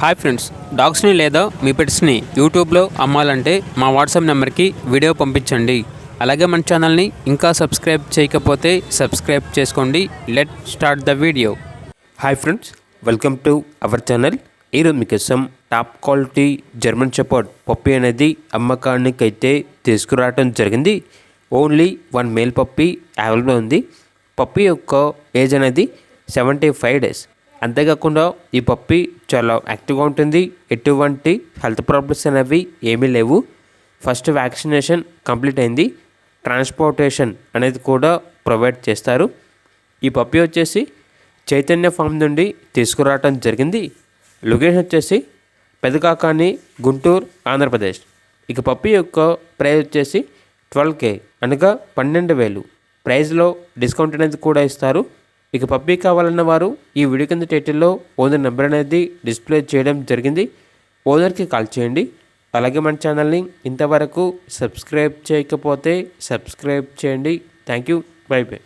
Hi friends, డాగ్స్ని లేదా మీ పెట్స్ని యూట్యూబ్లో అమ్మాలంటే మా వాట్సాప్ నెంబర్కి వీడియో పంపించండి. అలాగే మన ఛానల్ని ఇంకా సబ్స్క్రైబ్ చేయకపోతే సబ్స్క్రైబ్ చేసుకోండి. Let start the video. Hi friends, welcome to our channel. ఈరోజు మీకోసం top quality German shepherd puppy అనేది అమ్మకానికి అయితే తీసుకురావడం జరిగింది. ఓన్లీ 1 మేల్ పప్పీ అవైలబుల్ ఉంది. పప్పీ యొక్క ఏజ్ అనేది 75 డేస్. అంతేకాకుండా ఈ పప్పీ చాలా యాక్టివ్గా ఉంటుంది. ఎటువంటి హెల్త్ ప్రాబ్లమ్స్ అనేవి ఏమీ లేవు. ఫస్ట్ వ్యాక్సినేషన్ కంప్లీట్ అయింది. ట్రాన్స్పోర్టేషన్ అనేది కూడా ప్రొవైడ్ చేస్తారు. ఈ పప్పీ వచ్చేసి చైతన్య ఫామ్ నుండి తీసుకురావడం జరిగింది. లొకేషన్ వచ్చేసి పెదకాకాని, గుంటూరు, ఆంధ్రప్రదేశ్. ఇక పప్పీ యొక్క ప్రైస్ వచ్చేసి 12K అనగా 12,000. ప్రైస్లో డిస్కౌంట్ అనేది కూడా ఇస్తారు. ఇక పప్పీ కావాలన్న వారు ఈ వీడియో కింద టైటిల్లో ఓనర్ నెంబర్ అనేది డిస్ప్లే చేయడం జరిగింది. ఓనర్కి కాల్ చేయండి. అలాగే మన ఛానల్ని ఇంతవరకు సబ్స్క్రైబ్ చేయకపోతే సబ్స్క్రైబ్ చేయండి. Thank you. By by.